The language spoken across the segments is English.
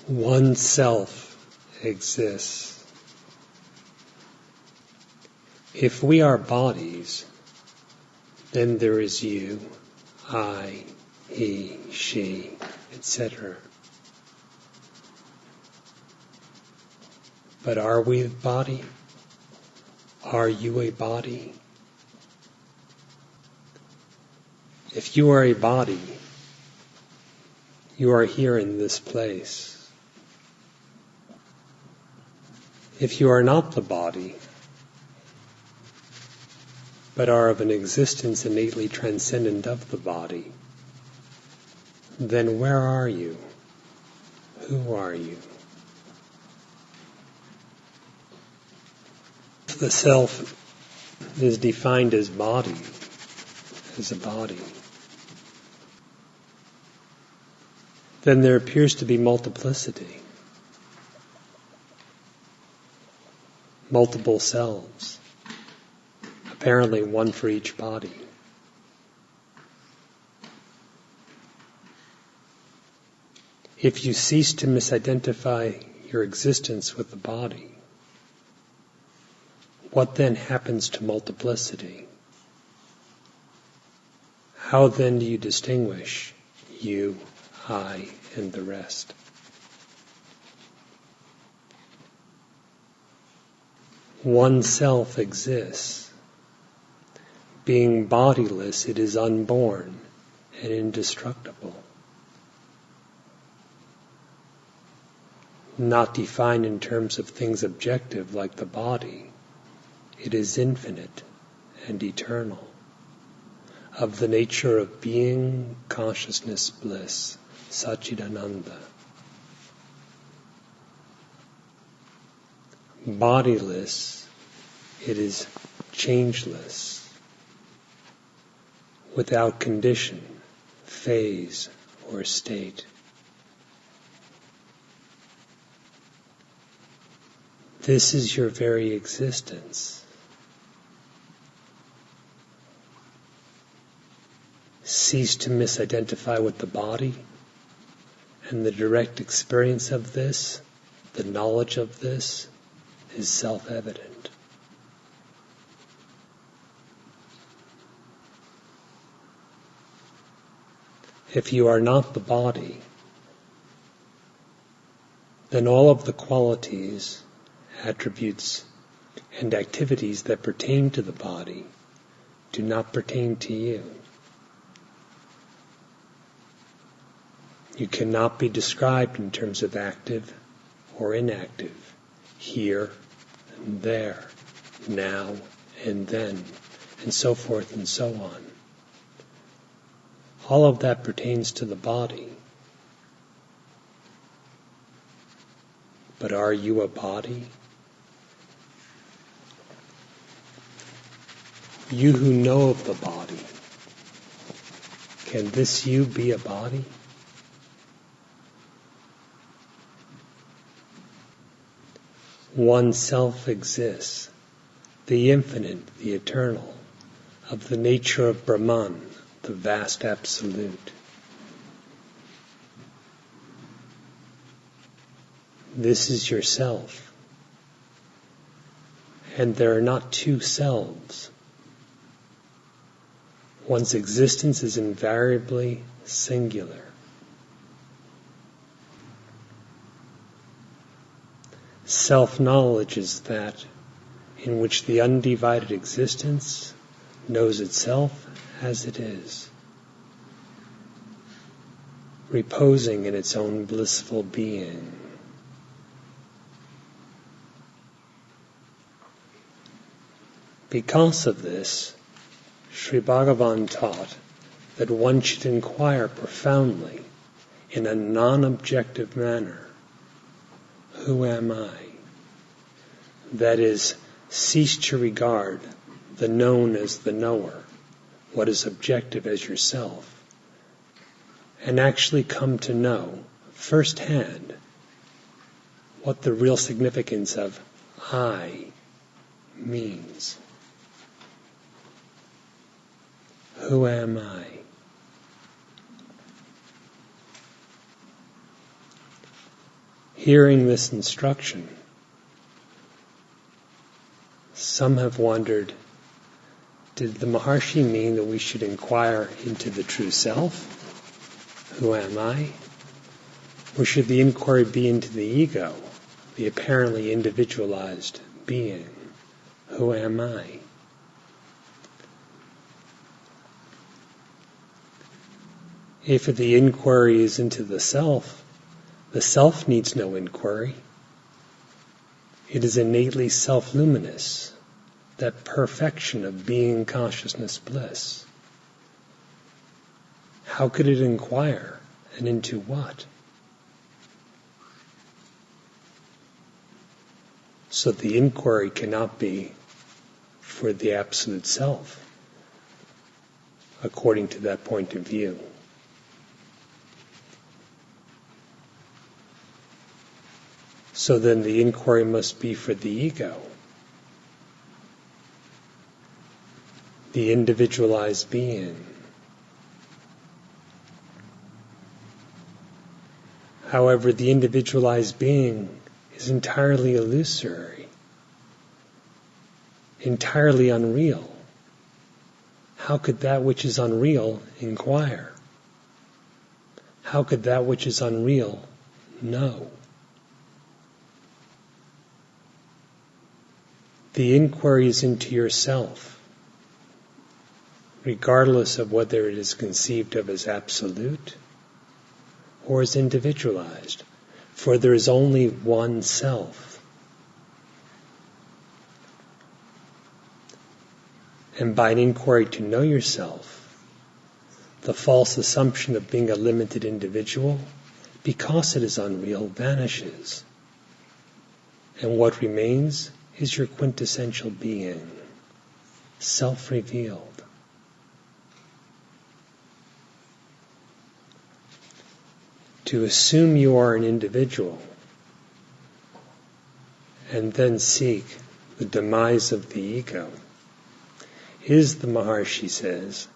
One self exists. If we are bodies, then there is you, I, he, she, etc. But are we a body? Are you a body? If you are a body, you are here in this place. If you are not the body, but are of an existence innately transcendent of the body, then where are you? Who are you? If the self is defined as body, as a body, then there appears to be multiplicity, multiple selves, apparently one for each body. If you cease to misidentify your existence with the body, what then happens to multiplicity? How then do you distinguish you, I, and the rest? One self exists. Being bodiless, it is unborn and indestructible. Not defined in terms of things objective like the body, it is infinite and eternal, of the nature of being, consciousness, bliss, Satchidananda. Bodiless, it is changeless, without condition, phase, or state. This is your very existence. Cease to misidentify with the body, and the direct experience of this, the knowledge of this, is self-evident. If you are not the body, then all of the qualities, attributes, and activities that pertain to the body do not pertain to you. You cannot be described in terms of active or inactive, here and there, now and then, and so forth and so on. All of that pertains to the body. But are you a body? You who know of the body, can this you be a body? One self exists, the infinite, the eternal, of the nature of Brahman, the vast absolute. This is yourself, and there are not two selves. One's existence is invariably singular. Self-knowledge is that in which the undivided existence knows itself as it is, reposing in its own blissful being. Because of this, Sri Bhagavan taught that one should inquire profoundly, in a non-objective manner, who am I? That is, cease to regard the known as the knower, what is objective as yourself, and actually come to know firsthand what the real significance of I means. Who am I? hearing this instruction, some have wondered, did the Maharshi mean that we should inquire into the true self? Who am I? Or should the inquiry be into the ego, the apparently individualized being? Who am I? If the inquiry is into the self needs no inquiry. It is innately self-luminous, that perfection of being consciousness bliss. How could it inquire, and into what? So the inquiry cannot be for the absolute self, according to that point of view. So then the inquiry must be for the ego, the individualized being. However, the individualized being is entirely illusory, entirely unreal. How could that which is unreal inquire? How could that which is unreal know? The inquiry is into yourself, regardless of whether it is conceived of as absolute or as individualized, for there is only one self. And by an inquiry to know yourself, the false assumption of being a limited individual, because it is unreal, vanishes. And what remains is your quintessential being, self-revealed. To assume you are an individual and then seek the demise of the ego is, the Maharshi says,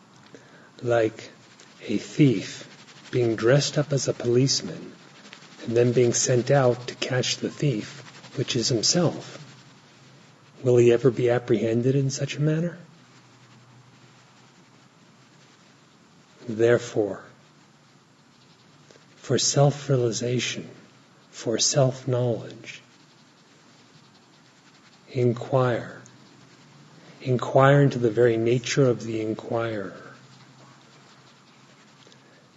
like a thief being dressed up as a policeman and then being sent out to catch the thief, which is himself. Will he ever be apprehended in such a manner? Therefore, for self-realization, for self-knowledge, inquire. Inquire into the very nature of the inquirer.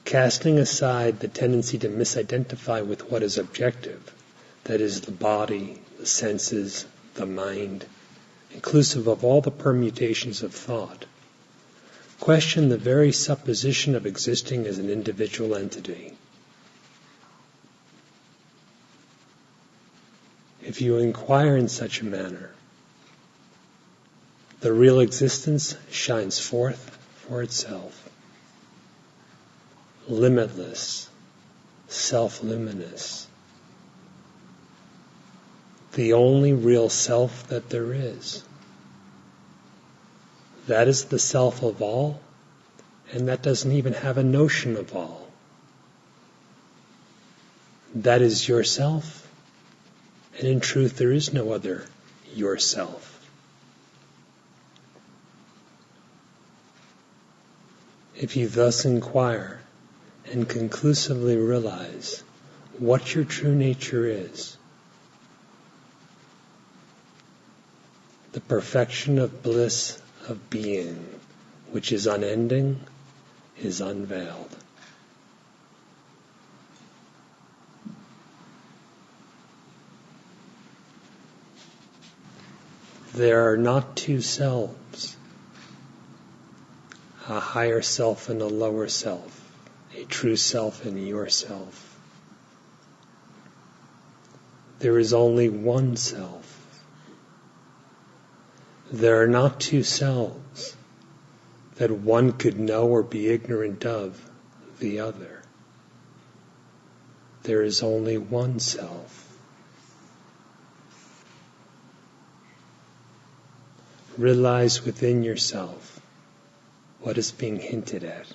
Casting aside the tendency to misidentify with what is objective, that is the body, the senses, the mind, inclusive of all the permutations of thought. Question the very supposition of existing as an individual entity. If you inquire in such a manner, the real existence shines forth for itself. Limitless, self-luminous. The only real self that there is. That is the self of all, and that doesn't even have a notion of all. That is yourself, and in truth there is no other yourself. If you thus inquire and conclusively realize what your true nature is, the perfection of bliss of being, which is unending, is unveiled. There are not two selves, a higher self and a lower self, a true self and yourself. There is only one self. There are not two selves, that one could know or be ignorant of the other. There is only one self. Realize within yourself what is being hinted at.